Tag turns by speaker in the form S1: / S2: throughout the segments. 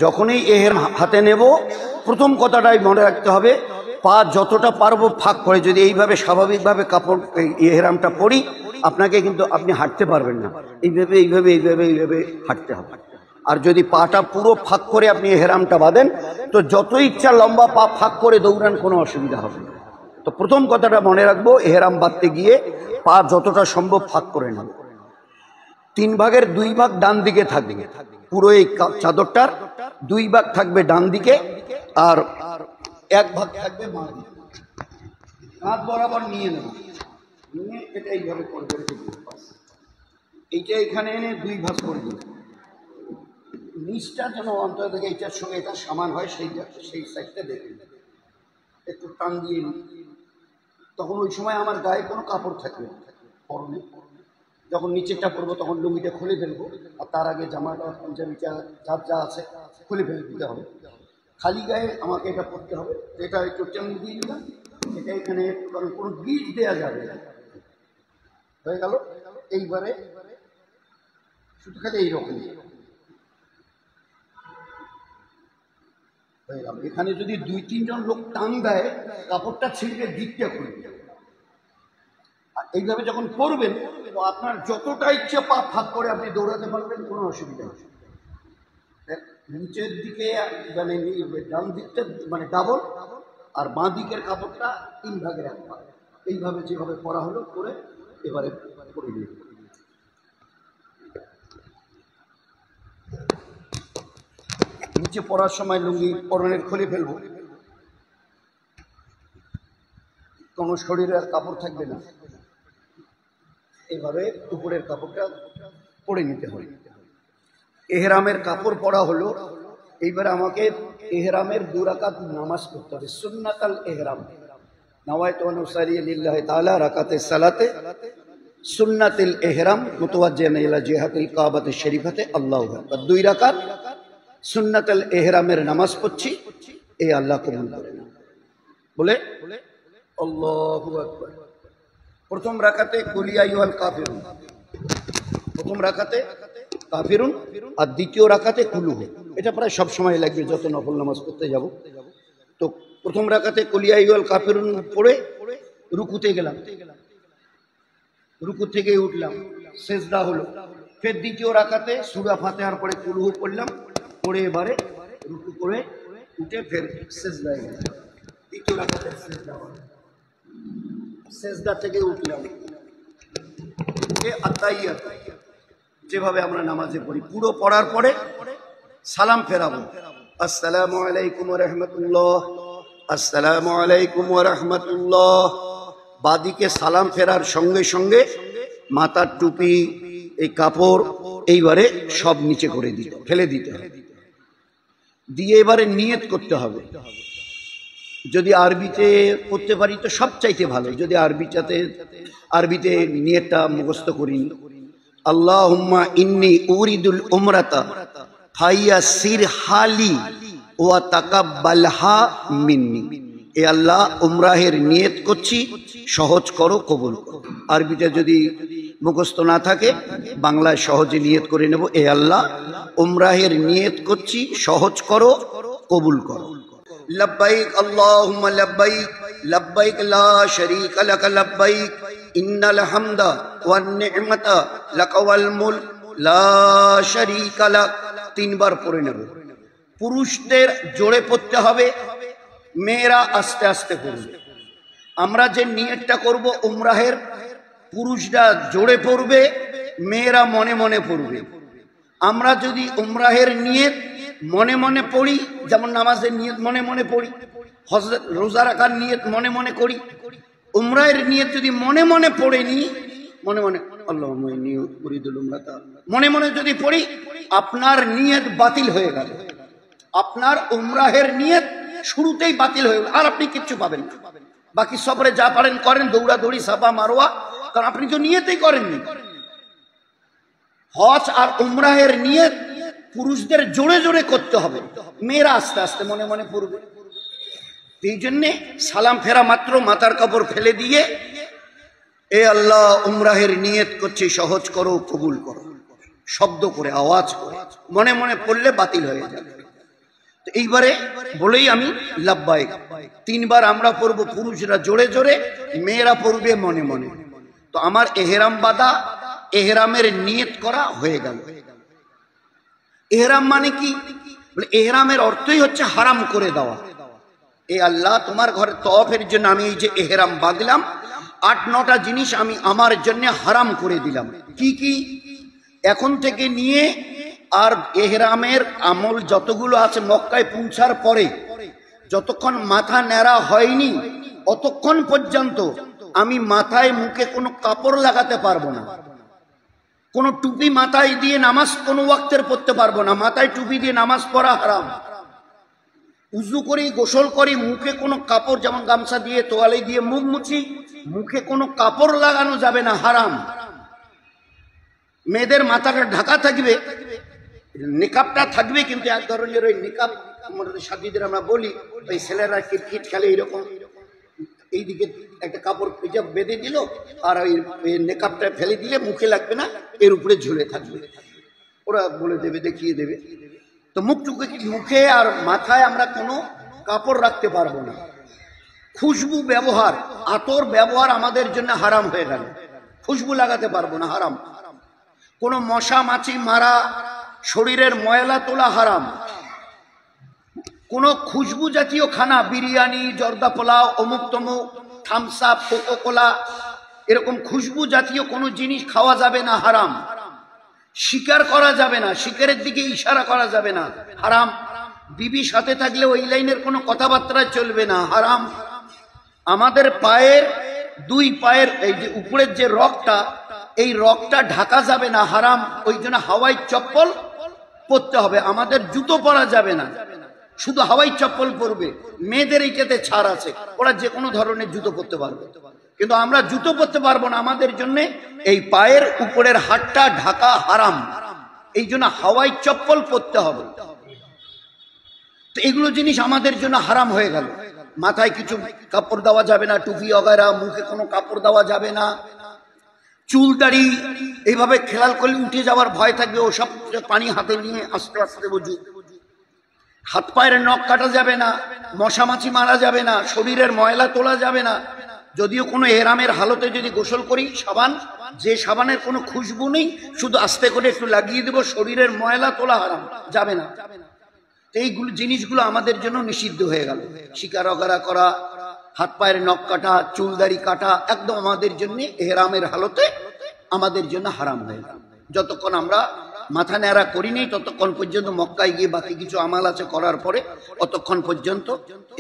S1: যখনই এহরাম হাতে নেব প্রথম কথাটাই মনে রাখতে হবে, পা যতটা পারবো ফাঁক করে যদি এইভাবে স্বাভাবিকভাবে কাপড় এহরামটা পরি, আপনাকে কিন্তু আপনি হাঁটতে পারবেন না, এইভাবে এইভাবে এইভাবে এইভাবে হাঁটতে হবে। আর যদি পাটা পুরো ফাঁক করে আপনি এহরামটা বাঁধেন তো যত ইচ্ছা লম্বা পা ফাঁক করে দৌড়ান, কোনো অসুবিধা হবে না। তো প্রথম কথাটা মনে রাখবো, এহরাম বাঁধতে গিয়ে পা যতটা সম্ভব ফাঁক করে নেব। 3 ভাগের 2 ভাগ ডান দিকে থাকবে, পুরো এই চাদরটার 2 ভাগ থাকবে ডান দিকে আর 1 ভাগ থাকবে মা দিকে। কাঁধ বরাবর নিয়ে নেব, নিয়ে এটা এইভাবে করবে, এইটা এখানে এনে 2 ভাগ করে দেবে। নিচটা যেন অন্তর থেকে এইটার সঙ্গে এটা সমান হয়, সেই সাইডটা দেখে একটু টান দিয়ে নিই। তখন ওই সময় আমার গায়ে কোনো কাপড় থাকবে না, পরনে যখন নিচেরটা পরবো তখন লুঙ্গিটা খুলে ফেলবো, আর তার আগে জামাটা পাঞ্জাবিটা যার যা আছে খুলে ফেলে দিতে হবে। খালি গায়ে আমাকে এটা পরতে হবে। এটা একটু টেন দিয়ে নিলাম, এটা এখানে কারণ কোনো গিট দেওয়া যাবে না, হয়ে গেল। এইবারে শুধু খালি এইরকম হয়ে গেল। এখানে যদি 2-3 জন লোক টান দেয় কাপড়টা ছিঁড়বে, দিকটা খুলবে। আর এইভাবে যখন করবেন তো আপনার যতটা ইচ্ছে পা ফাঁক করে আপনি দৌড়াতে পারবেন, কোনো অসুবিধা নেই। নিচের দিকে মানে ডান দিকটা মানে ডাবল, আর বাঁ দিকের কাপড়টা 3 ভাগের 1 ভাগ, এইভাবে যেভাবে করা হলো করে এবারে করে নিয়ে নিচে পরার সময় লুঙ্গি পরনের খুলে ফেলবো, কোনো শরীরে আর কাপড় থাকবে না। এভাবে উপরের কাপড়টা পরে নিতে হবে। এহরামের কাপড় পরা হলো, এইবারে আমাকে এহরামের 2 রাকাত নামাজ পড়তে হবে, সুন্নাতুল এহরাম। নাওয়াইতু আন উসাল্লি লিল্লাহি তাআলা রাকাতে সালাতে সুন্নাতুল এহরাম মুতাওয়াজ্জিহান ইলা জিহাতিল কাবাতি শরীফাতে আল্লাহু আকবার। 2 রাকাত সুন্নাতুল এহরামের নামাজ পড়ছি, এই আল্লাহ কবুল করেন বলে আল্লাহু আকবার। প্রথম রাকাতে কুল ইয়া আইয়ুহাল কাফিরুন, প্রথম রাকাতে কাফিরুন, আর দ্বিতীয় রাকাতে কুল হু। এটা প্রায় সব সময় লাগবে যত নফল নামাজ পড়তে যাব। তো প্রথম রাকাতে কুল ইয়া আইয়ুহাল কাফিরুন পড়ে রুকুতে গেলাম, রুকু থেকে উঠলাম, সেজদা হলো। ফের দ্বিতীয় রাকাতে সূরা ফাতিহার পরে কুল হু পড়লাম, পড়ে এবারে রুকু করে উঠে ফের সেজদায় গেলাম। দ্বিতীয় রাকাতে সেজদা হলো, সেজদা থেকে উঠলাম, আত্তাহিয়াত যেভাবে আমরা নামাজে পড়ি পুরো পড়ার পরে সালাম ফেরাবো, আসসালামু আলাইকুম ওয়া রাহমাতুল্লাহ, আসসালামু আলাইকুম ওয়া রাহমাতুল্লাহ। বাদিকে সালাম ফেরার সঙ্গে সঙ্গে মাথার টুপি এই কাপড় এইবারে সব নিচে করে দিতে ফেলে দিতে হবে, দিয়ে এবারে নিয়ত করতে হবে। যদি আরবিতে পড়তে পারি তো সবচাইতে ভালো, যদি আরবিতে নিয়তটা মুখস্থ করি, আল্লাহুম্মা ইন্নী উরিদুল উমরাতা ফাইয়াসির হালি ওয়া তাকাব্বালহা মিন্নি। এ আল্লাহ উমরাহের নিয়ত করছি, সহজ করো, কবুল করো। আরবিটা যদি মুখস্থ না থাকে বাংলায় সহজে নিয়ত করে নেব, এ আল্লাহ উমরাহের নিয়ত করছি, সহজ করো, কবুল করো। লব্বাইক আল্লাহুম্মা লব্বাইক, লব্বাইক লা শারীকা লাক লব্বাইক, ইন্নাল হামদা ওয়ান নি'মাতা লাক ওয়াল মুলক লা শারীকা লাক। 3 বার পড়ে নেব। পুরুষদের জোরে পড়তে হবে, মেয়েরা আস্তে আস্তে পড়বে। আমরা যে নিয়তটা করব উমরাহের, পুরুষরা জোরে পড়বে, মেয়েরা মনে মনে পড়বে। আমরা যদি উমরাহের নিয়ত মনে মনে পড়ি, যেমন নামাজের নিয়ত মনে মনে পড়ি, হজরত রোজা রাখার নিয়ত মনে মনে করি, উমরাহের নিয়ত যদি মনে মনে পড়ে নি, মনে মনে আল্লাহুম্মা ইন্নী উরিদুল উমরাতা মনে মনে যদি পড়ি, আপনার নিয়ত বাতিল হয়ে গেল, আপনার উমরাহের নিয়ত শুরুতেই বাতিল হয়ে গেল, আর আপনি কিচ্ছু পাবেন না। বাকি সফরে যা পারেন করেন, দৌড়াদৌড়ি, সাফা মারওয়া, কারণ আপনি তো নিয়তই করেননি। হজ আর উমরাহের নিয়ত পুরুষদের জোরে জোরে করতে হবে, মেয়েরা আস্তে আস্তে মনে মনে পড়বে। এই জন্যে সালাম ফেরা মাত্র মাথার কাপড় ফেলে দিয়ে এ আল্লাহ উমরাহের নিয়ত করছি, সহজ করো, কবুল করো। শব্দ করে, আওয়াজ করে, মনে মনে পড়লে বাতিল হয়ে যাবে। তো এইবারে বলেই আমি লাব্বাইক 3 বার আমরা পড়বো, পুরুষরা জোরে জোরে, মেয়েরা পড়বে মনে মনে। তো আমার এহরাম বাঁধা, এহরামের নিয়ত করা হয়ে গেল। এহরাম মানে কি? এহরামের অর্থই হচ্ছে হারাম করে দেওয়া। এ আল্লাহ, তোমার ঘরে তওয়াফের জন্য আমি এই যে এহরাম বাঁধলাম, 8-9টা জিনিস আমি আমার জন্য হারাম করে দিলাম। কি কি? এখন থেকে নিয়ে আর এহরামের আমল যতগুলো আছে, মক্কায় পৌঁছার পরে যতক্ষণ মাথা ন্যাড়া হয়নি অতক্ষণ পর্যন্ত আমি মাথায় মুখে কোনো কাপড় লাগাতে পারবো না। কোনো টুপি মাথায় দিয়ে নামাজ কোনো ওয়াক্তের পড়তে পারবো না। মাথায় টুপি দিয়ে নামাজ পড়া হারাম। উজু করি, গোসল করি, মুখে কোনো কাপড়, যেমন গামছা দিয়ে, তোয়ালে দিয়ে মুখ মুছি, মুখে কোনো কাপড় লাগানো যাবে না, হারাম। মেয়েদের মাথাটা ঢাকা থাকবে, নিকাবটা থাকবে, কিন্তু এক ধরনের ওই নিকাব আমাদের সাথীদের আমরা বলি, ওই ছেলেরা ক্রিকেট খেলে এইরকম এইদিকে একটা কাপড় হিজাব বেঁধে দিল, আর ওই নিকাবটা ফেলে দিলে মুখে লাগবে না, এর উপরে ঝুলে থাকবে। ওরা বলে দেবে, দেখিয়ে দেবে। তো মুখে আর মাথায় আমরা কোনো কাপড় রাখতে পারবো না। খুশবু ব্যবহার, আতর ব্যবহার আমাদের জন্য হারাম হয়ে গেল। খুশবু লাগাতে পারবো না, হারাম। কোনো মশা মাছি মারা, শরীরের ময়লা তোলা হারাম। কোনো খুশবু জাতীয় খানা, বিরিয়ানি, জর্দা পোলাও, অমুক তমুক, থামস আপ, কোকো কোলা, এরকম খুশবু জাতীয় কোনো জিনিস খাওয়া যাবে না, হারাম। শিকার করা যাবে না, শিকারের দিকে ইশারা করা যাবে না, হারাম। বিবি সাথে থাকলে ওই লাইনের কোনো কথাবার্তা চলবে না, হারাম। আমাদের পায়ের, 2 পায়ের এই যে উপরের যে রগটা, এই রগটা ঢাকা যাবে না, হারাম। ওই জন্য হাওয়াই চপ্পল পরতে হবে। আমাদের জুতো পরা যাবে না, শুধু হাওয়াই চপ্পল পরবে। মেয়েদের এইটাতে ছাড় আছে, ওরা যে কোনো ধরনের জুতো পরতে পারবে, কিন্তু আমরা জুতো পরতে পারবো না। আমাদের জন্য এই পায়ের উপরের হাড়টা ঢাকা হারাম, এই জন্য হাওয়াই চপ্পল পরতে হবে। তো এগুলো জিনিস আমাদের জন্য হারাম হয়ে গেল। মাথায় কিছু কাপড় দেওয়া যাবে না, টুপি অগায়রা, মুখে কোনো কাপড় দেওয়া যাবে না। চুল দাড়ি এইভাবে খেয়াল করলে উঠে যাওয়ার ভয় থাকবে, ও সব পানি হাতে নিয়ে আস্তে আস্তে বুঝু। হাত পায়ের নখ কাটা যাবে না, মশা মাছি মারা যাবে না, শরীরের ময়লা তোলা যাবে না। যদিও কোনো এহরামের হালতে যদি গোসল করি, সাবান, যে সাবানের কোনো খুশবু নেই, শুধু আস্তে করে একটু লাগিয়ে দেবো, শরীরের ময়লা তোলা হারাম, যাবে না। এইগুলো জিনিসগুলো আমাদের জন্য নিষিদ্ধ হয়ে গেল। শিকার অগারা করা, হাত পায়ের নখ কাটা, চুল দাড়ি কাটা, একদম আমাদের জন্য এহরামের হালতে আমাদের জন্য হারাম হয়ে গেল। যতক্ষণ আমরা মাথা ন্যাড়া করিনি ততক্ষণ পর্যন্ত, মক্কায় গিয়ে বাকি কিছু আমাল আছে করার পরে, অতক্ষণ পর্যন্ত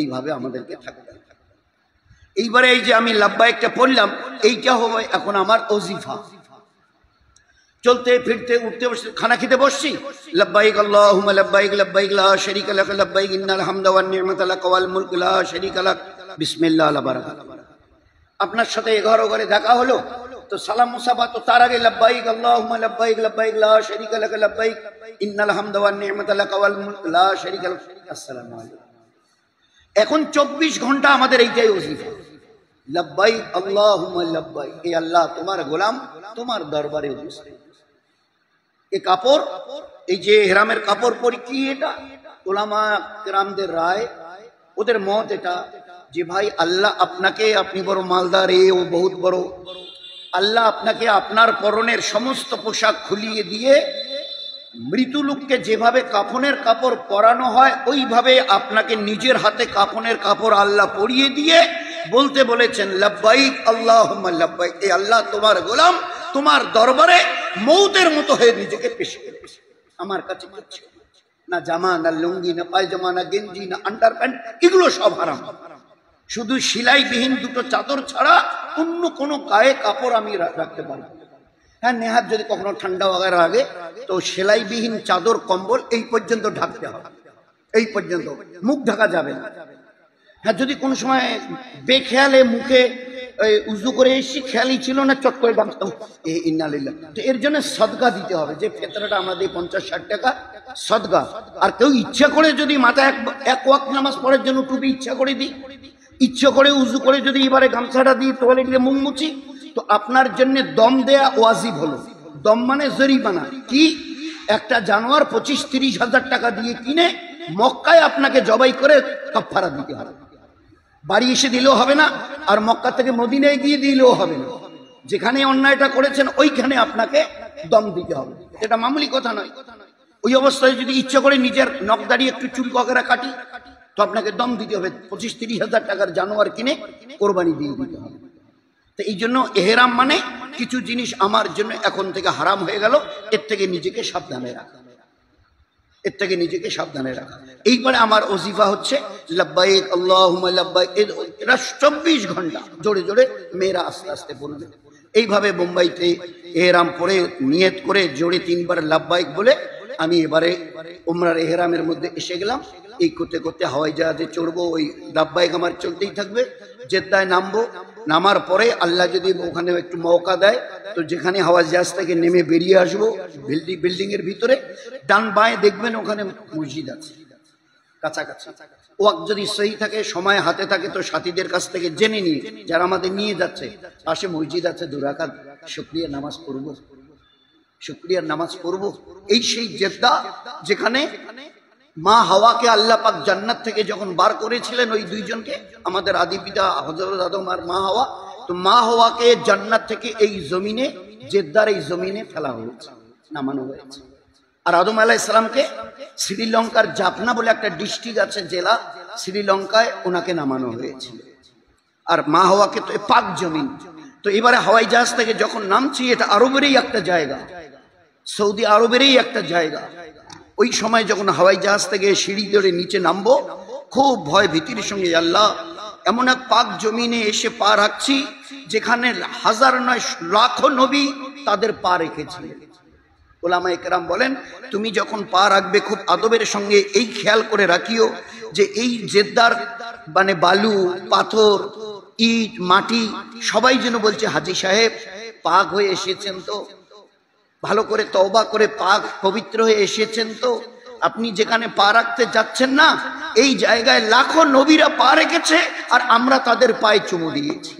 S1: এইভাবে আমাদেরকে থাকতে হবে। এইবারে এই যে আমি লাব্বাইকটা পড়লাম, এইটা হবে এখন আমার ওজিফা। চলতে ফিরতে উঠতে বসতে, খানা খেতে বসছি, লাব্বাইক আল্লাহুম্মা লাব্বাইক, লাব্বাইক লা শারীকা লাক, লাব্বাইক ইন্নাল হামদা ওয়ান নি'মাতা লাক ওয়াল মুলকু লা শারীকা লাক, বিসমিল্লাহ আলা বারাকাত। আপনার সাথে 11 ঘরে দেখা হলো, তো সালাম মুসাফা, তো তার আগে লাব্বাইক আল্লাহুম্মা লাব্বাইক, লাব্বাইক লা শারীকা লাক, লাব্বাইক ইন্নাল হামদা ওয়ান নি'মাতা লাক ওয়াল মুলকু লা শারীকা লাক, আসসালামু আলাইকুম। এখন 24 ঘন্টা আমাদের এইটাই ওজিফা, লাব্বাইক আল্লাহুম্মা লাব্বাইক। এই আল্লাহ, তোমার গোলাম তোমার দরবারে উপস্থিত। এই কাপড়, এই যে ইহরামের কাপড় পরি, কি এটা? উলামা কেরামদের রায়, ওদের মত এটা যে ভাই, আল্লাহ আপনাকে, আপনি বড় মালদার, ও বহুত বড়, আল্লাহ আপনাকে আপনার পরনের সমস্ত পোশাক খুলিয়ে দিয়ে মৃত্যু লোককে যেভাবে কাফনের কাপড় পরানো হয়, ওইভাবে আপনাকে নিজের হাতে কাফনের কাপড় আল্লাহ পরিয়ে দিয়ে বলতে বলেছেন, লাব্বাইক আল্লাহুম্মা লাব্বাইক। এই আল্লাহ, তোমার গোলাম তোমার দরবারে মৌতের মতো হয়ে নিজেকে পেশ করেছে। আমার কাছে কিছু না, জামা না, লুঙ্গি না, পায়জামা না, গেঞ্জি না, আন্ডারপ্যান্ট, এগুলো সব হারাম। শুধু সেলাইবিহীন 2টো চাদর ছাড়া অন্য কোনো গায়ে কাপড় আমি রাখতে পারবো। হ্যাঁ, নেহাত যদি কখনো ঠান্ডা ওগার আগে, তো সেলাইবিহীন চাদর কম্বল এই পর্যন্ত ঢাকতে হবে, এই পর্যন্ত, মুখ ঢাকা যাবে না। হ্যাঁ, যদি কোনো সময় বেখেয়ালে মুখে উজু করে এসেছি, খেয়ালই ছিল না, চট করে ডাকতাম ইন্নালিল্লাহ, তো এর জন্য সদকা দিতে হবে। যে ফেতরাটা আমরা দিই 50-60 টাকা সদকা। আর কেউ ইচ্ছা করে যদি মাথায় এক ওয়াক্ত নামাজ পড়ার জন্য টুপি ইচ্ছা করে দিই, ইচ্ছা করে উজু করে যদি এবারে গামছাটা দিই, তোয়ালে দিয়ে মুখ মুছি, তো আপনার জন্য দম দেয়া ওয়াজিব হলো। দম মানে জরিমানা। কি? একটা জানোয়ার 25-30 হাজার টাকা দিয়ে কিনে মক্কায় আপনাকে জবাই করে কাফারা দিতে হবে। বাড়ি এসে দিলেও হবে না, আর মক্কা থেকে মদিনায় গিয়ে দিলেও হবে না। যেখানে অন্যায়টা করেছেন ওইখানে আপনাকে দম দিতে হবে। এটা মামুলি কথা নয়। ওই অবস্থায় যদি ইচ্ছা করে নিজের নখ দাঁড়িয়ে একটু চুল কগেরা কাটি, তো আপনাকে দম দিতে হবে। 25-30 হাজার টাকার জানোয়ার কিনে কোরবানি দিয়ে দিতে হবে। তো এই জন্য এহরাম মানে কিছু জিনিস আমার জন্য এখন থেকে হারাম হয়ে গেল, এর থেকে নিজেকে সাবধানে রাখা, এর থেকে নিজেকে সাবধানে রাখা। এইবারে আমার ওজিফা হচ্ছে লাব্বাইক আল্লাহুম্মা লাব্বাইক। এটা 24 ঘন্টা জোরে জোরে মেয়েরা আস্তে আস্তে বলবে। এইভাবে বোম্বাইতে এহরাম পরে নিয়ত করে জোরে 3 বার লাব্বাইক বলে আমি এবারে উমরার এহরামের মধ্যে এসে গেলাম। এই করতে করতে হাওয়াই জাহাজে চড়বো, ওই লাব্বাইক আমার চলতেই থাকবে। জেদ্দায় নামবো, নামার পরে আল্লাহ যদি ওখানে একটু মৌকা দেয় তো যেখানে হাওয়াই জাহাজ থেকে নেমে বেরিয়ে আসবো বিল্ডিং এর ভিতরে, ডান বাঁয়ে দেখবেন ওখানে মসজিদ আছে কাছাকাছি। ওয়াক্ত যদি সহি থাকে, সময় হাতে থাকে, তো সাথীদের কাছ থেকে জেনে নিয়ে যারা আমাদের নিয়ে যাচ্ছে, পাশে মসজিদ আছে, 2 রাকাত শুকরিয়া নামাজ পড়বো, শুকরিয়ার নামাজ পড়বো। এই সেই জেদ্দা যেখানে মা হাওয়াকে আল্লাহ পাক জান্নাত থেকে যখন বার করেছিলেন, ওই 2 জনকে, আমাদের আদি পিতা হযরত আদম আর মা হাওয়া, তো মা হাওয়াকে জান্নাত থেকে এই জমিনে, জেদ্দার এই জমিনে ফেলা হয়েছে, নামানো হয়েছে। আর আদম আলাইহিস সালামকে শ্রীলঙ্কার জাফনা বলে একটা ডিস্ট্রিক্ট আছে, জেলা, শ্রীলঙ্কায় ওনাকে নামানো হয়েছিল। আর মা হাওয়াকে তো পাক জমিন। তো এবারে হাওয়াই জাহাজ থেকে যখন নামছি, এটা আরবেরই একটা জায়গা, সৌদি আরবেরই একটা জায়গা। ওই সময় যখন হাওয়াই জাহাজ থেকে সিঁড়ি ধরে নিচে নামবো, খুব ভয় ভীতির সঙ্গে, আল্লাহ এমন এক পাক জমিনে এসে পা রাখছি যেখানে হাজার নয় লাখো নবী তাদের পা রেখেছিলেন। ওলামায়ে কেরাম বলেন, তুমি যখন পা রাখবে খুব আদবের সঙ্গে এই খেয়াল করে রাখিও যে এই জেদ্দার মানে বালু, পাথর, ইট, মাটি সবাই যেন বলছে হাজী সাহেব পাক হয়ে এসেছেন তো, ভালো করে তওবা করে পাক পবিত্র হয়ে এসেছেন তো। আপনি যেখানে পা রাখতে যাচ্ছেন না, এই জায়গায় লাখো নবীরা পা রেখেছে আর আমরা তাদের পায়ে চুমু দিয়েছি।